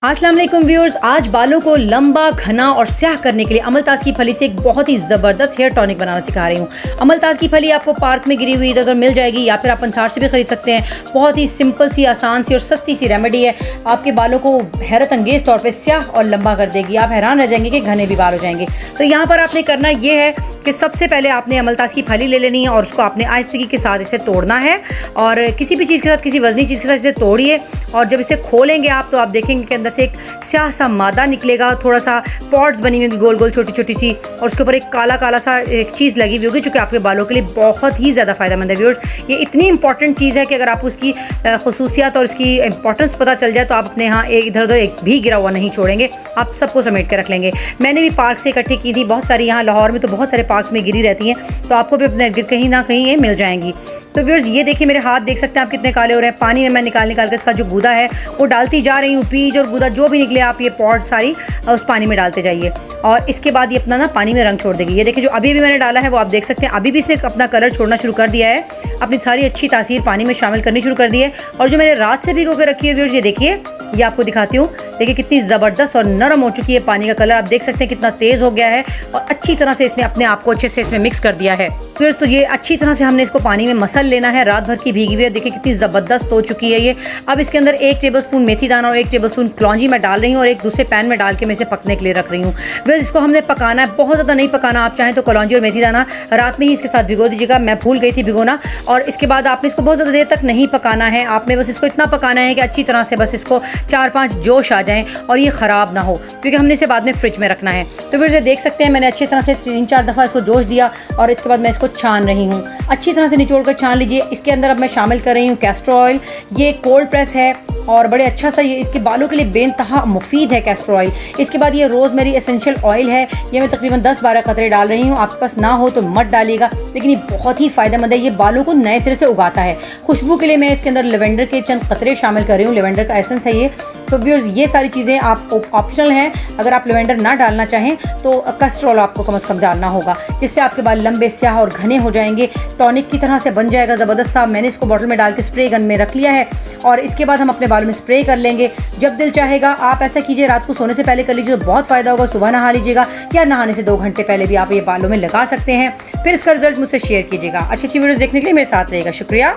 अस्सलाम वालेकुम व्यूअर्स, आज बालों को लंबा, घना और स्याह करने के लिए अमलताज़ की फली से एक बहुत ही ज़बरदस्त हेयर टॉनिक बनाना सिखा रही हूँ। अमलताज़ की फली आपको पार्क में गिरी हुई इधर उधर मिल जाएगी या फिर आप पंसार से भी खरीद सकते हैं। बहुत ही सिंपल सी, आसान सी और सस्ती सी रेमेडी है। आपके बालों को हैरत अंगेज़ तौर पर स्याह और लंबा कर देगी। आप हैरान रह जाएंगे कि घने भी बाल हो जाएंगे। तो यहाँ पर आपने करना ये है कि सबसे पहले आपने अमलताज़ की फली ले लेनी है और उसको आपने आहिस्तगी के साथ इसे तोड़ना है और किसी भी चीज़ के साथ, किसी वजनी चीज़ के साथ इसे तोड़िए। और जब इसे खोलेंगे आप तो आप देखेंगे कि अंदर से एक स्याह सा मादा निकलेगा। थोड़ा सा पॉट्स बनी हुई होगी गोल गोल छोटी छोटी सी, और उसके ऊपर एक काला काला सा एक चीज़ लगी हुई होगी जो कि आपके बालों के लिए बहुत ही ज़्यादा फ़ायदेमंद है। व्यूअर्स, ये इतनी इंपॉर्टेंट चीज़ है कि अगर आपको इसकी खसूसियात और इसकी इंपॉर्टेंस पता चल जाए तो आप अपने यहाँ इधर उधर एक भी गिरा हुआ नहीं छोड़ेंगे, आप सबको समेट कर रख लेंगे। मैंने भी पार्क से इकट्ठी की थी, बहुत सारी यहाँ लाहौर में तो बहुत सारे पार्क्स में गिरी रहती हैं, तो आपको भी अपने गिर कहीं ना कहीं ये मिल जाएंगी। तो व्यूअर्स, ये देखिए मेरे हाथ देख सकते हैं आप कितने काले हो रहे हैं। पानी में मैं निकाल कर इसका जो गूदा है वो डालती जा रही हूँ। पीज और गूदा जो भी निकले आप ये पॉट सारी उस पानी में डालते जाइए और इसके बाद ये अपना ना पानी में रंग छोड़ देगी। ये देखिए जो अभी भी मैंने डाला है वो आप देख सकते हैं, अभी भी इसने अपना कलर छोड़ना शुरू कर दिया है, अपनी सारी अच्छी तासीर पानी में शामिल करनी शुरू कर दी है। और जो मैंने रात से भिगो के रखी है व्यूअर्स, ये देखिए, ये आपको दिखाती हूँ। देखिए कितनी ज़बरदस्त और नरम हो चुकी है। पानी का कलर आप देख सकते हैं कितना तेज़ हो गया है और अच्छी तरह से इसने अपने आप को अच्छे से इसमें मिक्स कर दिया है। फिर तो ये अच्छी तरह से हमने इसको पानी में मसल लेना है। रात भर की भीगी हुई है, देखिए कितनी ज़बरदस्त हो चुकी है ये। अब इसके अंदर 1 टेबलस्पून मेथी दाना और 1 टेबलस्पून कलौंजी मैं डाल रही हूँ और एक दूसरे पैन में डाल के मैं इसे पकने के लिए रख रही हूँ। फिर इसको हमने पकाना है, बहुत ज़्यादा नहीं पकाना। आप चाहें तो कलौंजी और मेथी दाना रात में ही इसके साथ भिगो दीजिएगा, मैं भूल गई थी भिगोना। और इसके बाद आपने इसको बहुत ज़्यादा देर तक नहीं पकाना है, आपने बस इसको इतना पकाना है कि अच्छी तरह से बस इसको 4-5 जोश आ जाएं और ये ख़राब ना हो, क्योंकि हमने इसे बाद में फ्रिज में रखना है। तो फिर देख सकते हैं मैंने अच्छी तरह से 3-4 दफ़ा इसको जोश दिया और इसके बाद मैं इसको छान रही हूँ। अच्छी तरह से निचोड़ कर छान लीजिए। इसके अंदर अब मैं शामिल कर रही हूँ कैस्टर ऑयल। ये कोल्ड प्रेस है और बड़े अच्छा सा ये इसके बालों के लिए बेइंतहा मुफीद है कैस्टर ऑयल। इसके बाद ये रोज़मेरी एसेंशियल ऑयल है, ये मैं तकरीबन 10-12 कतरे डाल रही हूँ। आपके पास ना हो तो मत डालिएगा, लेकिन ये बहुत ही फ़ायदेमंद है। ये बालों को नए सिरे से उगाता है। खुशबू के लिए मैं इसके अंदर लेवेंडर के चंद कतरे शामिल कर रही हूँ, लेवेंडर का एसेंस है ये। तो व्यूअर्स, ये सारी चीज़ें आप ऑप्शनल हैं। अगर आप लेवेंडर ना डालना चाहें तो कैस्टर ऑयल आपको कम से कम डालना होगा, जिससे आपके बाल लंबे, स्याह और घने हो जाएंगे। टॉनिक की तरह से बन जाएगा ज़बरदस्त सा। मैंने इसको बॉटल में डाल के स्प्रे गन में रख लिया है और इसके बाद हम अपने बालों में स्प्रे कर लेंगे। जब दिल चाहेगा आप ऐसा कीजिए, रात को सोने से पहले कर लीजिए तो बहुत फ़ायदा होगा। सुबह नहा लीजिएगा या नहाने से 2 घंटे पहले भी आप ये बालों में लगा सकते हैं। फिर इसका रिजल्ट मुझसे शेयर कीजिएगा। अच्छी वीडियोस देखने के लिए मेरे साथ रहेगा। शुक्रिया।